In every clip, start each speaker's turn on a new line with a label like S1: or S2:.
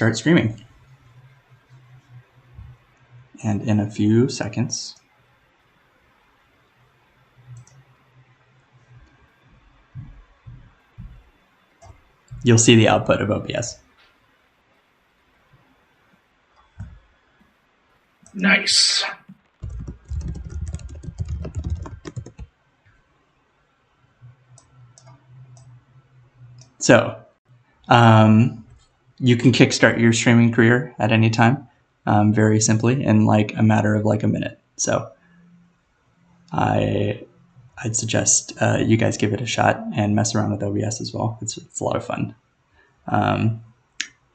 S1: start streaming. And in a few seconds, you'll see the output of OBS.
S2: Nice.
S1: So you can kickstart your streaming career at any time, very simply, in like a matter of like a minute. So I'd suggest you guys give it a shot and mess around with OBS as well. It's a lot of fun.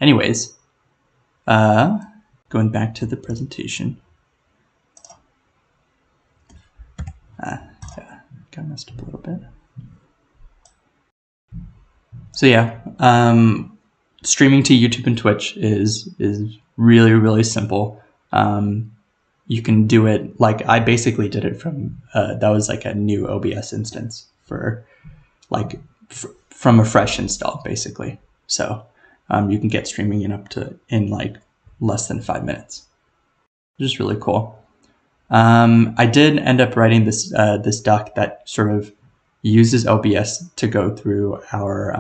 S1: Anyways, going back to the presentation. Got messed up a little bit. So yeah, streaming to YouTube and Twitch is really, really simple. You can do it like I basically did it from that was like a new OBS instance for like from a fresh install basically. So you can get streaming in like less than 5 minutes, which is really cool. I did end up writing this doc that sort of uses OBS to go through our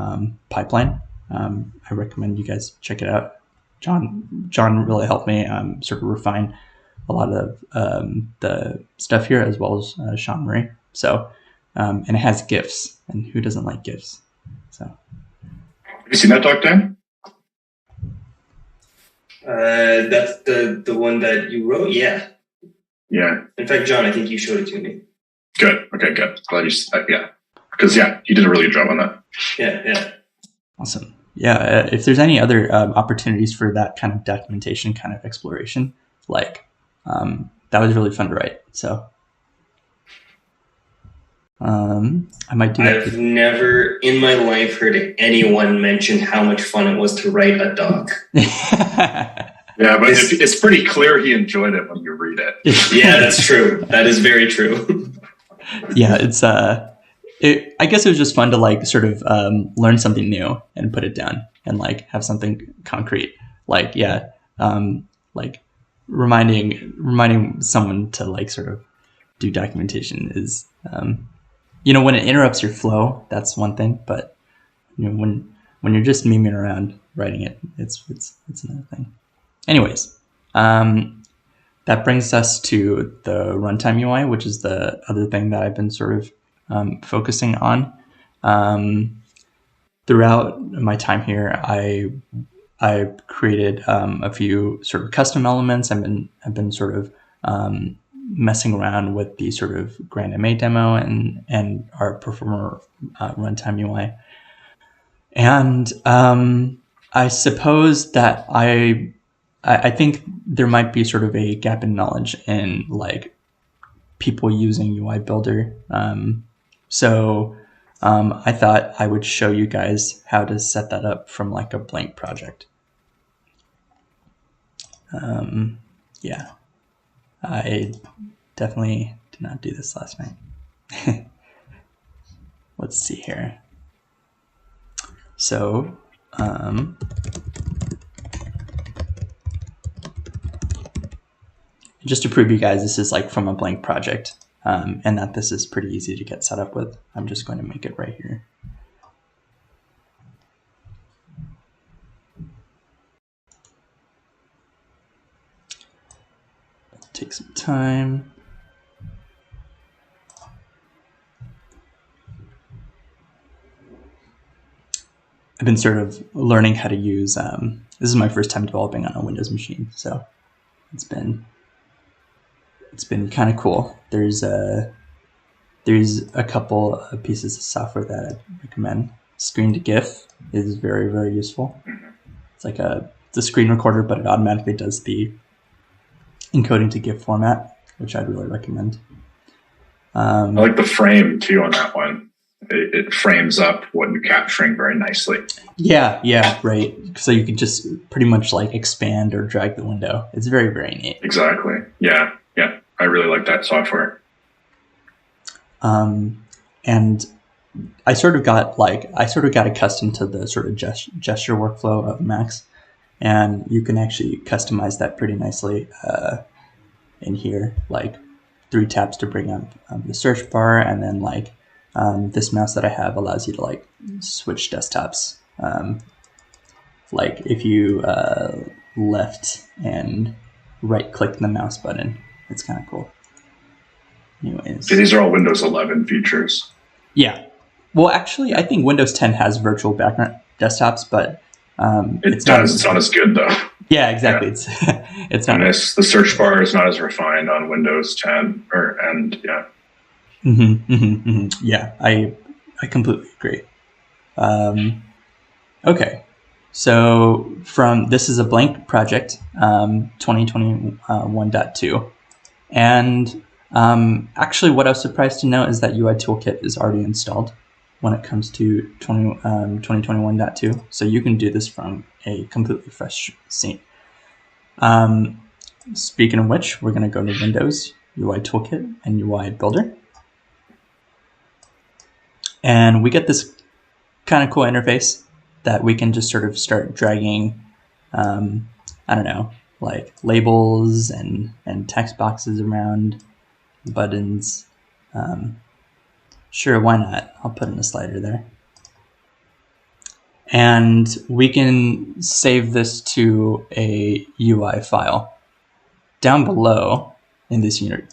S1: pipeline. I recommend you guys check it out. John really helped me sort of refine a lot of the stuff here, as well as Sean Marie. So, and it has GIFs, and who doesn't like GIFs? So,
S2: have you seen that doc, Dan?
S3: That's the one that you wrote? Yeah.
S2: Yeah.
S3: In fact, John, I think you showed it to me.
S2: Good. Okay, good. Glad you, yeah. Because, yeah, you did a really good job on that.
S3: Yeah.
S1: Awesome. Yeah, if there's any other opportunities for that kind of documentation, kind of exploration, like that was really fun to write. So I might do that.
S3: I've never in my life heard anyone mention how much fun it was to write a doc.
S2: Yeah, but it's pretty clear he enjoyed it when you read it.
S3: Yeah, that's true. That is very true.
S1: Yeah, it's I guess it was just fun to like sort of learn something new and put it down and like have something concrete. Like like reminding someone to like sort of do documentation is when it interrupts your flow, that's one thing. But when you're just memeing around writing it, it's another thing. Anyways, that brings us to the runtime UI, which is the other thing that I've been sort of focusing on. Throughout my time here, I created a few sort of custom elements. I've been sort of messing around with the sort of Grand MA demo and our Performer runtime UI. And I suppose that I think there might be sort of a gap in knowledge in like people using UI Builder. So I thought I would show you guys how to set that up from like a blank project. Yeah, I definitely did not do this last night. Let's see here. So just to prove you guys, this is like from a blank project, and that this is pretty easy to get set up with. I'm just going to make it right here. Take some time. I've been sort of learning how to use, this is my first time developing on a Windows machine, so it's been kind of cool. There's a couple of pieces of software that I'd recommend. Screen to GIF is very, very useful. It's like it's a screen recorder, but it automatically does the encoding to GIF format, which I'd really recommend.
S2: I like the frame too on that one. It frames up what you're capturing very nicely.
S1: Yeah, right. So you could just pretty much like expand or drag the window. It's very, very neat.
S2: Exactly. Yeah. I really like that software.
S1: And I sort of got accustomed to the sort of gesture workflow of Max. And you can actually customize that pretty nicely in here, like 3 taps to bring up the search bar, and then like this mouse that I have allows you to like switch desktops. Like if you left and right click the mouse button, it's kind of cool. Anyways.
S2: So these are all Windows 11 features.
S1: Yeah. Well, actually, I think Windows 10 has virtual background desktops, but
S2: it's not as good though.
S1: Yeah, exactly.
S2: Yeah.
S1: It's not.
S2: And the search bar is not as refined on Windows 10, yeah.
S1: Yeah, I completely agree. Okay, so this is a blank project, 2021.2, and actually, what I was surprised to know is that UI Toolkit is already installed when it comes to 2021.2, so you can do this from a completely fresh scene. Speaking of which, we're going to go to Windows, UI Toolkit, and UI Builder. And we get this kind of cool interface that we can just sort of start dragging, I don't know, like labels and text boxes around, buttons. Sure, why not? I'll put in a slider there. And we can save this to a UI file. Down below in this user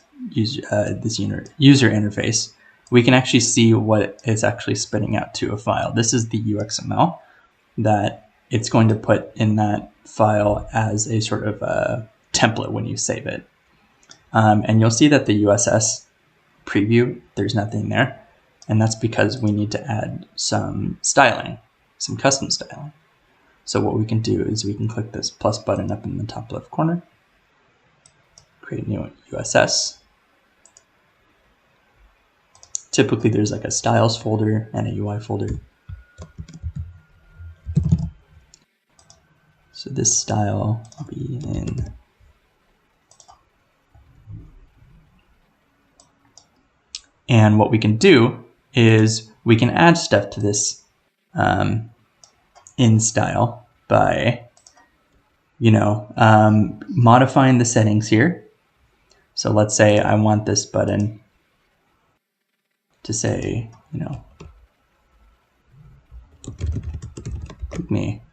S1: interface, we can actually see what it's actually spitting out to a file. This is the UXML that it's going to put in that file as a sort of a template when you save it. And you'll see that the USS preview, there's nothing there. And that's because we need to add some styling, some custom styling. So what we can do is we can click this plus button up in the top left corner, create a new USS. Typically there's like a styles folder and a UI folder. So this style will be in and what we can do is we can add stuff to this in style by modifying the settings here. So let's say I want this button to say, pick me.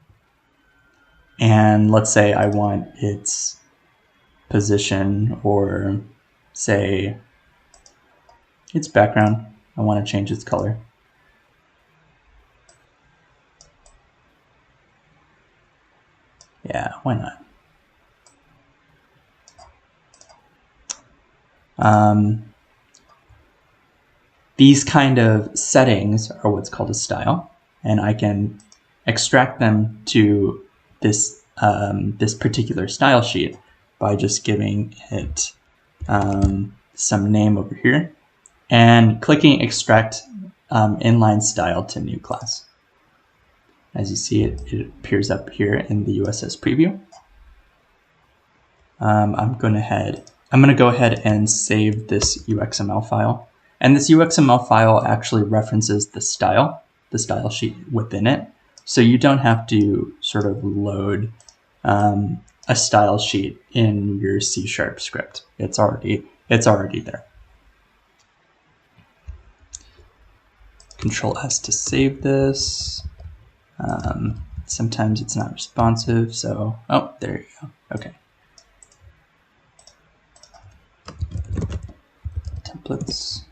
S1: And let's say I want its position or say its background. I want to change its color. Yeah, why not? These kind of settings are what's called a style, and I can extract them to this this particular style sheet by just giving it some name over here and clicking extract inline style to new class. As you see, it appears up here in the USS preview. I'm going to go ahead and save this UXML file. And this UXML file actually references the style sheet within it. So you don't have to sort of load a style sheet in your C# script. It's already there. Control S to save this. Sometimes it's not responsive, so, oh, there you go. Okay. Templates.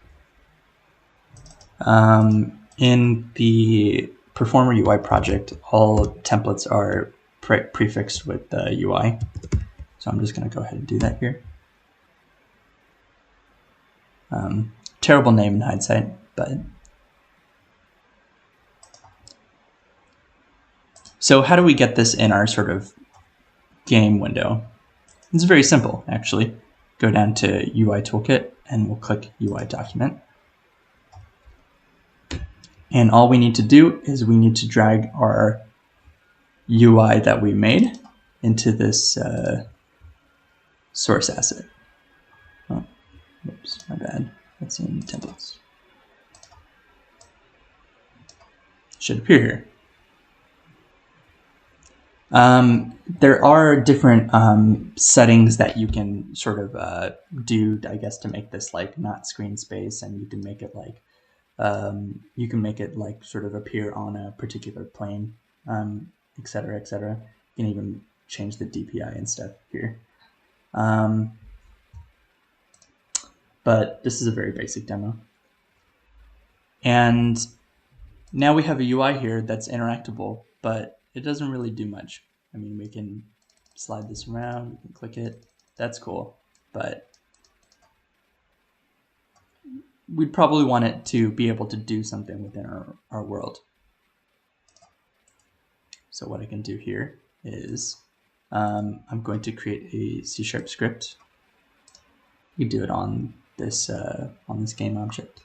S1: In the Performer UI project, all templates are prefixed with the UI. So I'm just going to go ahead and do that here. Terrible name in hindsight, but. So how do we get this in our sort of game window? It's very simple, actually. Go down to UI Toolkit and we'll click UI Document. And all we need to do is we need to drag our UI that we made into this source asset. Oh, whoops, my bad. That's in templates. Should appear here. There are different settings that you can sort of do, I guess, to make this like not screen space, and you can make it like sort of appear on a particular plane, et cetera, et cetera. You can even change the DPI and stuff here. But this is a very basic demo. And now we have a UI here that's interactable, but it doesn't really do much. I mean, we can slide this around, we can click it. That's cool, but we'd probably want it to be able to do something within our world. So what I can do here is I'm going to create a C# script. You do it on this game object.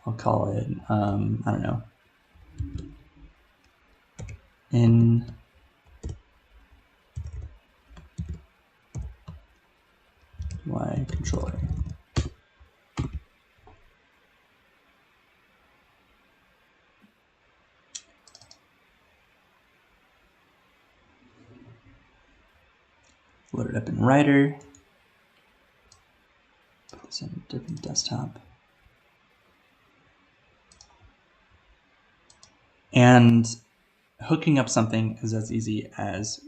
S1: I'll call it I don't know, in UI controller. Load it up in Writer. Put this in a different desktop. And hooking up something is as easy as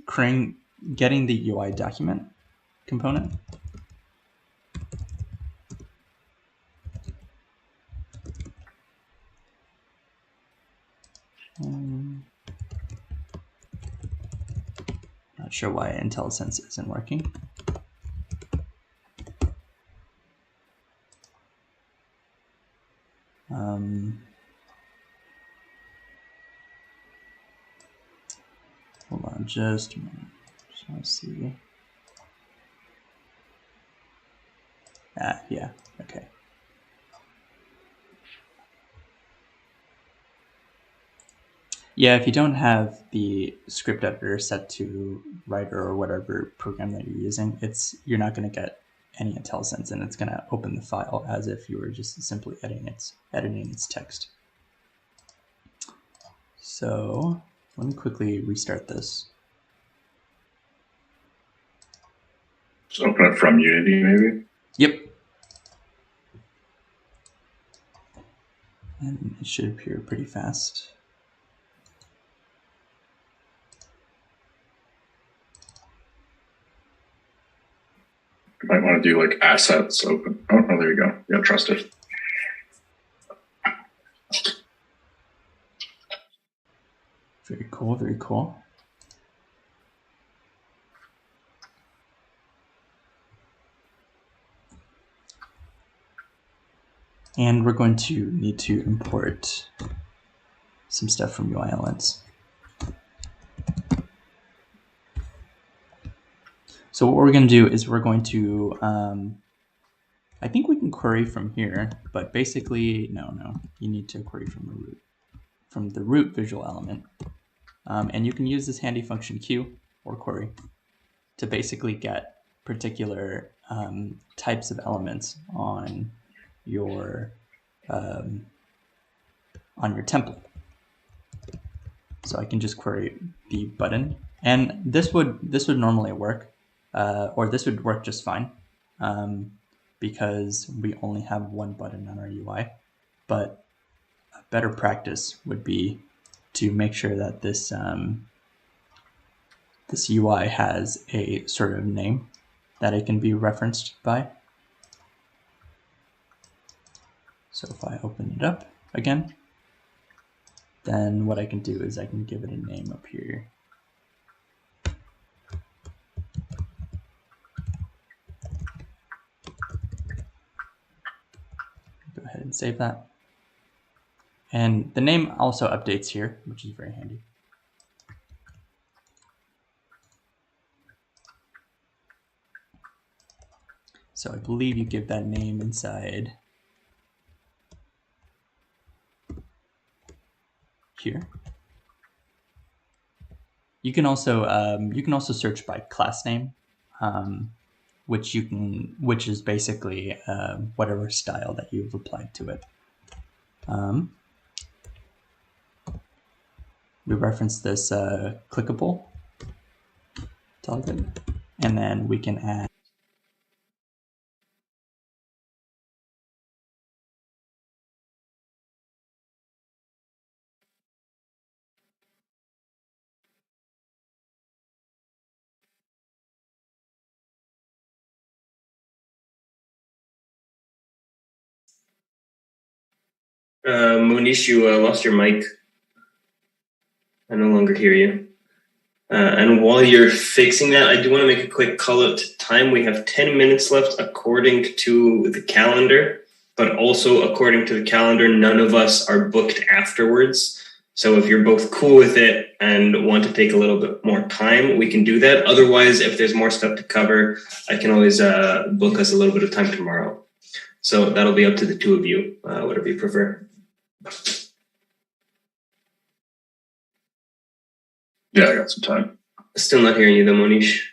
S1: getting the UI document component. Not sure why IntelliSense isn't working. Hold on just a minute. Just want to see. Yeah, okay. Yeah, if you don't have the script editor set to Writer or whatever program that you're using, you're not going to get any IntelliSense, and it's going to open the file as if you were just simply editing its text. So let me quickly restart this.
S2: Just open it from Unity, maybe?
S1: Yep. And it should appear pretty fast.
S2: You might want to do like assets open. Oh, there you go. Yeah, trust it.
S1: Very cool, very cool. And we're going to need to import some stuff from UI Elements. So what we're going to do is we're going to, I think we can query from here, but basically, no, you need to query from the root visual element. And you can use this handy function Q or query to basically get particular types of elements on your template. So I can just query the button, and this would normally work, or this would work just fine, because we only have one button on our UI. But a better practice would be to make sure that this this UI has a sort of name that it can be referenced by. So if I open it up again, then what I can do is I can give it a name up here. Go ahead and save that. And the name also updates here, which is very handy. So I believe you give that name inside here. You can also search by class name, which is basically whatever style that you've applied to it. We reference this clickable all good. And then we can add
S3: Monish, you lost your mic. I no longer hear you. And while you're fixing that, I do want to make a quick call out to time. We have 10 minutes left according to the calendar, but also according to the calendar, none of us are booked afterwards. So if you're both cool with it and want to take a little bit more time, we can do that. Otherwise, if there's more stuff to cover, I can always book us a little bit of time tomorrow. So that'll be up to the two of you, whatever you prefer.
S2: Yeah, I got some time.
S3: Still not hearing you though, Monish.